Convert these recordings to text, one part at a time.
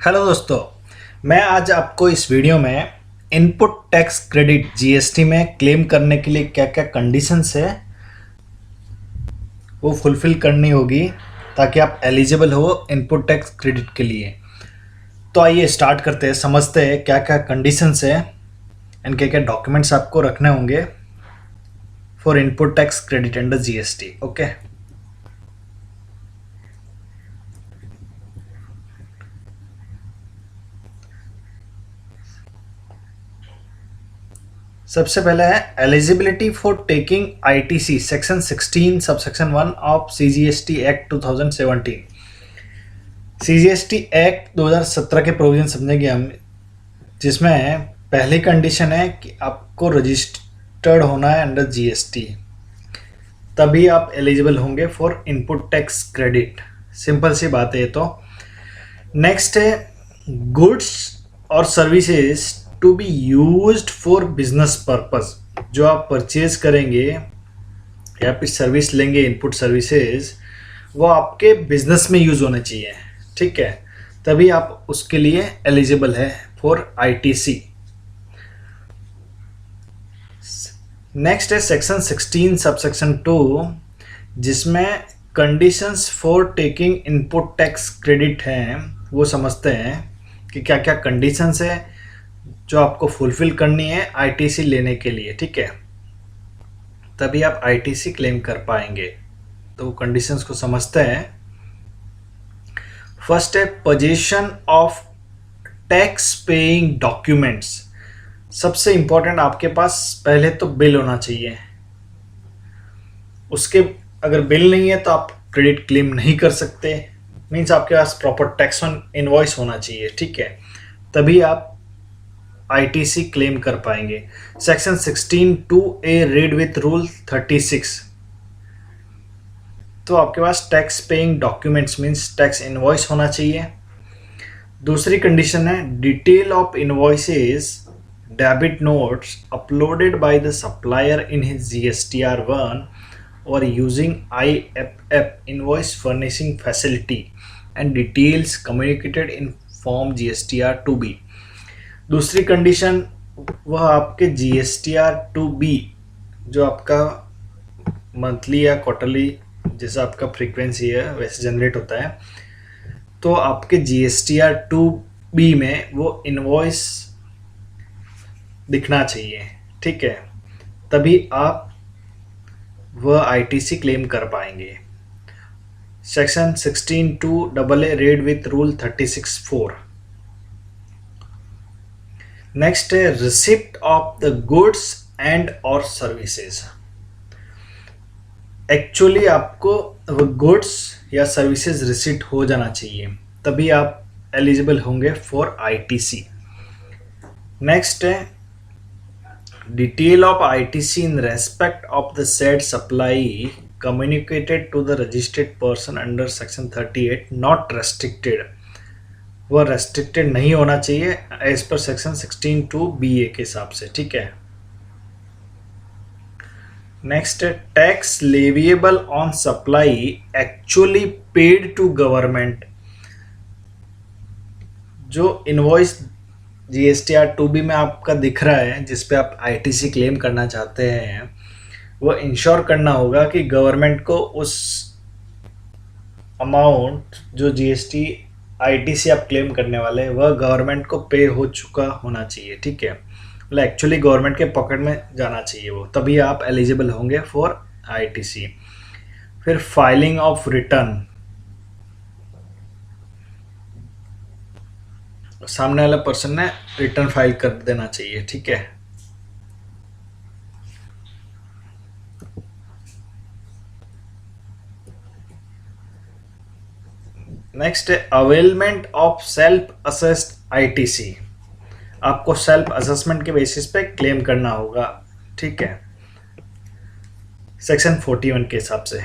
Hello दोस्तों, मैं आज आपको इस वीडियो में इनपुट टैक्स क्रेडिट जीएसटी में क्लेम करने के लिए क्या क्या कंडीशंस है वो फुलफिल करनी होगी ताकि आप एलिजिबल हो इनपुट टैक्स क्रेडिट के लिए। तो आइए स्टार्ट करते हैं, समझते हैं क्या क्या कंडीशंस है एंड क्या क्या डॉक्यूमेंट्स आपको रखने होंगे for input tax credit under GST. Okay, सबसे पहले है eligibility for taking ITC section 16 subsection 1 of CGST act 2017। CGST act 2017 के प्रोविजन समझेंगे हम, जिसमें पहली कंडीशन है कि आपको रजिस्टर्ड होना है अंडर जीएसटी, तभी आप एलिजिबल होंगे for input tax credit. Simple सी बात है ये तो। नेक्स्ट है गुड्स और services to be used for business purpose. जो आप परचेज करेंगे या फिर सर्विस लेंगे, इनपुट सर्विसेज, वो आपके बिजनेस में यूज होने चाहिए, ठीक है, तभी आप उसके लिए एलिजिबल है फॉर आईटीसी। नेक्स्ट है सेक्शन 16 सबसेक्शन 2, जिसमें conditions for taking input tax credit हैं। वो समझते हैं कि क्या क्या कंडीशंस है जो आपको फुलफिल करनी है आईटीसी लेने के लिए, ठीक है, तभी आप आईटीसी क्लेम कर पाएंगे। तो वो कंडीशंस को समझते हैं। फर्स्ट है position of tax paying documents. सबसे इंपॉर्टेंट, आपके पास पहले तो बिल होना चाहिए। उसके अगर बिल नहीं है तो आप क्रेडिट क्लेम नहीं कर सकते। मीन्स आपके पास प्रॉपर टैक्स ऑन इनवॉइस होना चाहिए, ठीक है, तभी आप आईटीसी क्लेम कर पाएंगे। Section 16(2)(a) read with rule 36। तो आपके पास tax paying documents means tax invoice होना चाहिए। दूसरी कंडीशन है detail of invoices debit notes uploaded by the supplier in his GSTR1 और using IFF invoice furnishing facility and details communicated in form GSTR2B। दूसरी condition, वह आपके GSTR2B जो आपका मंथली या क्वार्टरली जैसा आपका फ्रीक्वेंसी है वैसे जनरेट होता है, तो आपके GSTR2B में वो इनवॉइस दिखना चाहिए, ठीक है, तभी आप वह आईटीसी क्लेम कर पाएंगे। Section 16(2)(a) read with rule 36(4). Next है receipt of the goods and और सर्विसेज। एक्चुअली आपको वो गुड्स या सर्विसेज रिसिप्ट हो जाना चाहिए, तभी आप एलिजिबल होंगे फॉर आईटीसी। नेक्स्ट है detail of ITC in respect of the said supply communicated to the registered person under section 38 not restricted. वह रेस्ट्रिक्टेड नहीं होना चाहिए एज पर सेक्शन 16(2)(BA) के हिसाब से, ठीक है। नेक्स्ट है tax leviable on supply actually paid to government. जो इनवॉइस GSTR2B में आपका दिख रहा है जिस पे आप आईटीसी क्लेम करना चाहते हैं, वो इंश्योर करना होगा कि गवर्नमेंट को उस अमाउंट जो जीएसटी आईटीसी आप क्लेम करने वाले हैं वह गवर्नमेंट को पे हो चुका होना चाहिए, ठीक है, मतलब एक्चुअली गवर्नमेंट के पॉकेट में जाना चाहिए वो, तभी आप एलिजिबल होंगे फॉर आईटीसी। फिर फाइलिंग ऑफ रिटर्न, सामने वाला पर्सन ने रिटर्न फाइल कर देना चाहिए, ठीक है। नेक्स्ट है availment of self assessed ITC. आपको सेल्फ असेसमेंट के बेसिस पे क्लेम करना होगा, ठीक है, सेक्शन 41 के हिसाब से।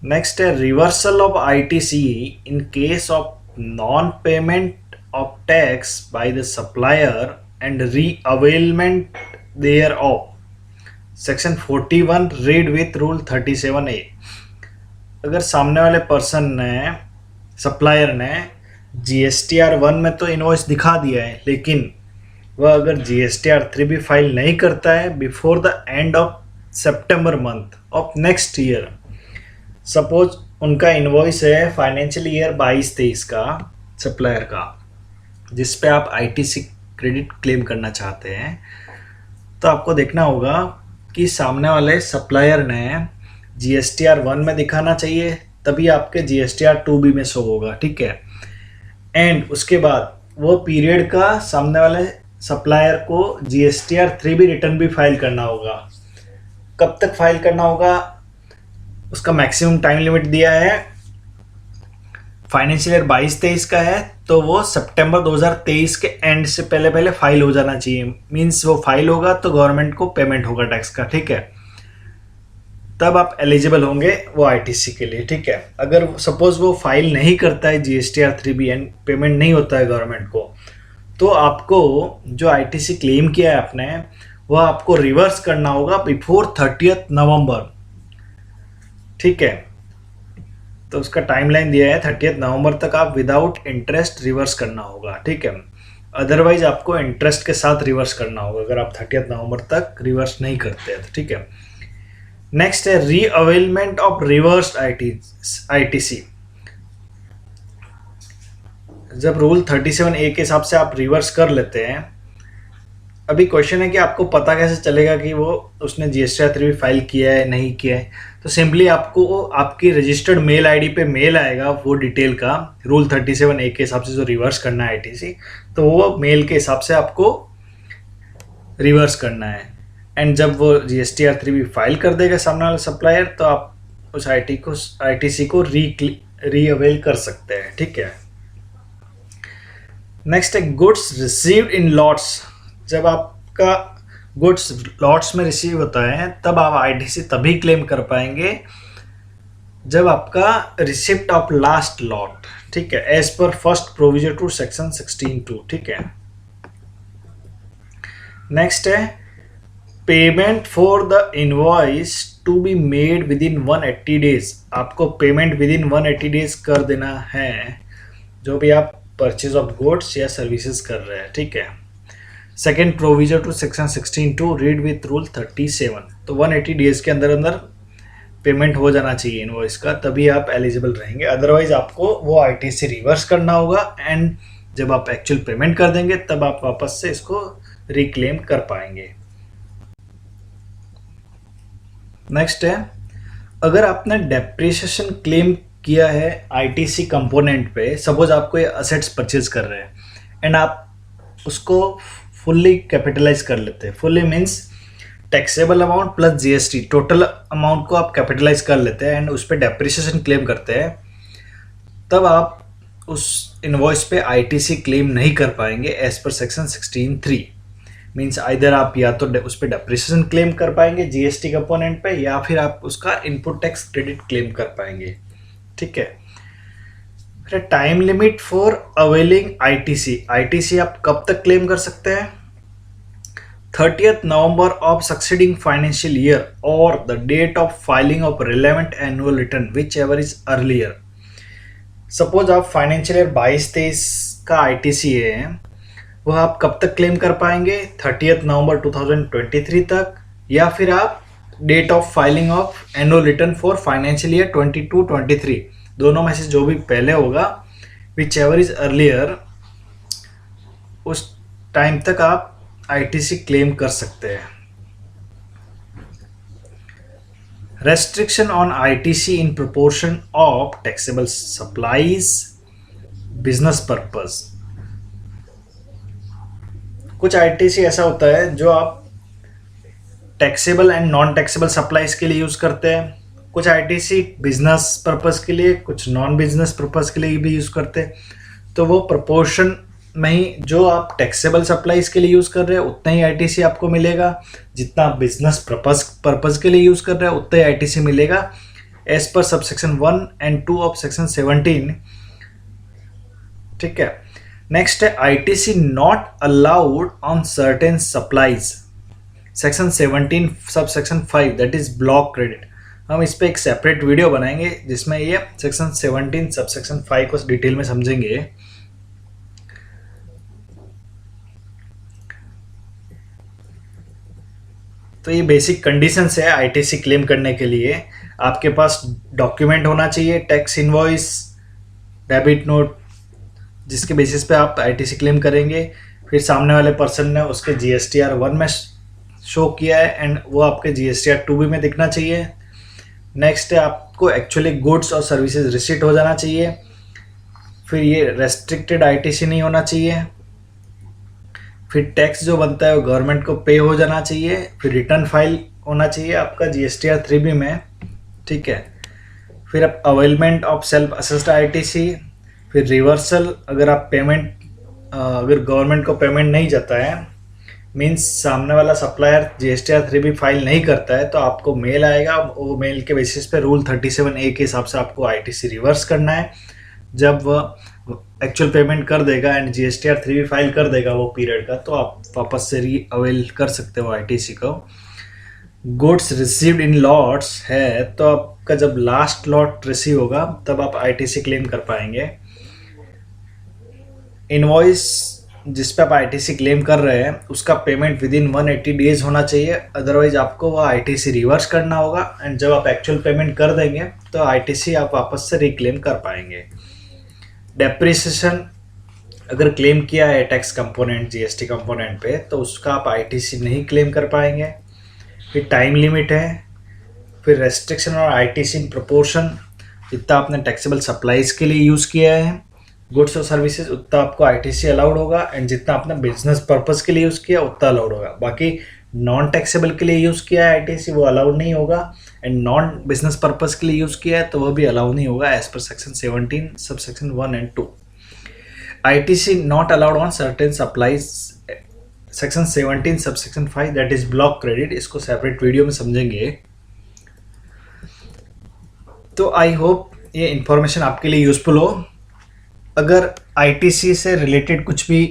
नेक्स्ट है reversal of ITC in case of non payment of tax by the supplier and reavailment thereof, section 41 read with rule 37(a). अगर सामने वाले पर्सन ने, सप्लायर ने GSTR 1 में तो इनवॉइस दिखा दिया है, लेकिन वह अगर GSTR 3 भी फाइल नहीं करता है before the end of September month of next year, suppose उनका इनवॉइस है फाइनेंशियल ईयर 22-23 का सप्लायर का, जिस पे आप ITC क्रेडिट क्लेम करना चाहते हैं, तो आपको देखना होगा कि सामने वाले सप्लायर ने GSTR 1 में दिखाना चाहिए, तभी आपके GSTR 2 भी में शो होगा, ठीक है। एंड उसके बाद वो पीरियड का सामने वाले सप्लायर को GSTR 3 भी रिटर्न भी फाइल करना होगा। कब तक फाइल करना होगा, उसका मैक्सिमम टाइम लिमिट दिया है, फाइनेंशियल ईयर 22-23 का है, तो वो सितंबर 2023 के एंड से पहले पहले फाइल हो जाना चाहिए। मींस वो फाइल होगा तो गवर्नमेंट को पेमेंट होगा टैक्स का, ठीक है, तब आप एलिजिबल होंगे वो ITC के लिए, ठीक है। अगर सपोज वो फाइल नहीं करता है GSTR 3 भी एंड पेमेंट नहीं होता है गवर्नमेंट को, तो आपको जो ITC क्लेम किया है आपने, वह आपको रिवर्स करना होगा बिफोर 30 नवंबर, ठीक है। तो उसका टाइमलाइन दिया है 30 नवंबर तक आप विदाउट इंटरेस्ट रिवर्स करना होगा, ठीक है। अदरवाइज आपको इंटरेस्ट के साथ रिवर्स करना होगा अगर आप 30 नवंबर तक रिवर्स नहीं करते हैं, ठीक है। नेक्स्ट है रीअवेलमेंट ऑफ रिवर्स्ड ITC। जब रूल 37A के हिसाब से आप रिवर्स कर लेते हैं, अभी क्वेश्चन है कि आपको पता कैसे चलेगा कि वो उसने GSTR 3 भी फाइल किया है नहीं किया है। तो सिंपली आपको आपकी रजिस्टर्ड मेल ID पे मेल आएगा वो डिटेल का, रूल 37A के हिसाब से जो रिवर्स करना है ITC, तो वो मेल के हिसाब से आपको रिवर्स करना है। एंड जब वो GSTR 3 भी फाइल कर देगा सामने वाला सप्लायर, तो आप उस ITC को रीअवेल कर सकते हैं, ठीक है। नेक्स्ट है गुड्स रिसीव्ड इन लॉट्स। जब आपका गुड्स लॉट्स में रिसीव होता है तब आप ITC तभी क्लेम कर पाएंगे जब आपका रिसिप्ट ऑफ लास्ट लॉट, ठीक है, as per first provision to section 16(2), ठीक है। नेक्स्ट है payment for the invoice to be made with in 180 days. आपको पेमेंट विद इन 180 डेज कर देना है जो भी आप परचेज ऑफ गुड्स या सर्विसेज कर रहे हैं, ठीक है। Second provision to section 16(2) read with rule 37। तो 180 डेज के अंदर अंदर पेमेंट हो जाना चाहिए इनवॉइस का, तभी आप एलिजिबल रहेंगे। अदरवाइज आपको वो ITC रिवर्स करना होगा एंड जब आप एक्चुअल पेमेंट कर देंगे तब आप वापस से इसको रिक्लेम कर पाएंगे। नेक्स्ट है अगर आपने डेप्रिसिएशन क्लेम किया है ITC कंपोनेंट पे, सपोज आपको ये असेट्स परचेज कर रहे हैं एंड आप उसको फुल्ली कैपिटलाइज कर लेते हैं। Fully means taxable amount plus GST total amount को आप कैपिटलाइज कर लेते हैं एंड उस पर डेप्रिसिएशन क्लेम करते हैं, तब आप उस इनवॉइस पे ITC क्लेम नहीं कर पाएंगे as per section 16(3). Means either आप या तो उस पर डेप्रिसिएशन क्लेम कर पाएंगे GST कंपोनेंट पे, या फिर आप उसका इनपुट टैक्स क्रेडिट क्लेम कर पाएंगे, ठीक है। फिर time limit for availing ITC आप कब तक क्लेम कर सकते हैं, 30 November of succeeding financial year और the date of filing of relevant annual return which ever is earlier. Suppose आप फाइनेंशियल ईयर 22-23 का ITC है, वह आप कब तक क्लेम कर पाएंगे, 30 नवंबर 2023 तक, या फिर आप date of filing of annual return for financial year 22-23, दोनों में से जो भी पहले होगा, विच एवर इज अर्लियर, उस टाइम तक आप ITC क्लेम कर सकते हैं। Restriction on ITC in proportion of taxable supplies business purpose. कुछ ITC ऐसा होता है जो आप taxable and non taxable supplies के लिए यूज करते हैं, कुछ ITC बिजनेस पर्पस के लिए, कुछ नॉन बिजनेस पर्पस के लिए भी यूज करते हैं। तो वो प्रोपोर्शन में ही जो आप टैक्सेबल सप्लाईज के लिए यूज कर रहे हैं उतना ही ITC आपको मिलेगा, जितना आप बिजनेस पर्पस के लिए यूज कर रहे हैं उतना ही ITC मिलेगा as per subsection 1 and 2 of section 17, ठीक है। नेक्स्ट है ITC not allowed on certain supplies, section 17 subsection 5 that is block credit. हम इस पे एक सेपरेट वीडियो बनाएंगे जिसमें ये सेक्शन 17 सबसेक्शन 5 को डिटेल में समझेंगे, तो ये बेसिक कंडीशंस है आईटीसी क्लेम करने के लिए। आपके पास डॉक्यूमेंट होना चाहिए, टैक्स इनवॉइस, डेबिट नोट, जिसके बेसिस पे आप आईटीसी क्लेम करेंगे। फिर सामने वाले पर्सन ने उसके जीएसटीआर 1 में शो किया है एंड वो आपके जीएसटीआर 2 भी में दिखना चाहिए। नेक्स्ट है आपको एक्चुअली गुड्स और सर्विसेज रिसीट हो जाना चाहिए। फिर ये रेस्ट्रिक्टेड आईटीसी नहीं होना चाहिए। फिर टैक्स जो बनता है वो गवर्नमेंट को पे हो जाना चाहिए। फिर रिटर्न फाइल होना चाहिए आपका जीएसटीआर 3B में, ठीक है। फिर अब availment of self assessed ITC. फिर रिवर्सल, अगर आप पेमेंट अगर गवर्नमेंट को पेमेंट नहीं जाता है, मीन्स सामने वाला सप्लायर जीएसटीआर 3B फाइल नहीं करता है, तो आपको मेल आएगा। वो मेल के बेसिस पे रूल 37A के हिसाब से आपको आईटीसी रिवर्स करना है। जब वह एक्चुअल पेमेंट कर देगा एंड जीएसटीआर 3B फाइल कर देगा वो पीरियड का, तो आप वापस से री अवेल कर सकते हो आईटीसी को। गुड्स रिसीव्ड इन लॉट्स है, तो आपका जब लास्ट लॉट रिसीव होगा तब आप आईटीसी क्लेम कर पाएंगे। इनवॉइस जिस पे आप आईटीसी क्लेम कर रहे हैं उसका पेमेंट विद इन 180 डेज होना चाहिए, अदरवाइज आपको वो आईटीसी रिवर्स करना होगा एंड जब आप एक्चुअल पेमेंट कर देंगे तो आईटीसी आप वापस से रिक्लेम कर पाएंगे। डेप्रिसिएशन अगर क्लेम किया है टैक्स कंपोनेंट जीएसटी कंपोनेंट पे, तो उसका आप आईटीसी नहीं क्लेम कर पाएंगे। फिर टाइम लिमिट है। फिर रेस्ट्रिक्शन और आईटीसी इन प्रोपोर्शन, जितना आपने टैक्सेबल सप्लाईज के लिए यूज़ किया है गुड्स और सर्विसेज उतना आपको आईटीसी अलाउड होगा एंड जितना आपने बिजनेस पर्पस के लिए यूज़ किया उतना अलाउड होगा। बाकी नॉन टैक्सेबल के लिए यूज़ किया है आईटीसी वो अलाउड नहीं होगा एंड नॉन बिजनेस पर्पस के लिए यूज़ किया है तो वह भी अलाउड नहीं होगा as per section 17 sub section 1 and 2। ITC not allowed on certain supplies section 17 sub section 5 that is block credit. इसको सेपरेट वीडियो में समझेंगे। तो आई होप ये इंफॉर्मेशन आपके लिए यूजफुल हो। अगर आईटीसी से रिलेटेड कुछ भी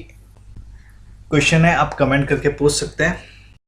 क्वेश्चन है आप कमेंट करके पूछ सकते हैं।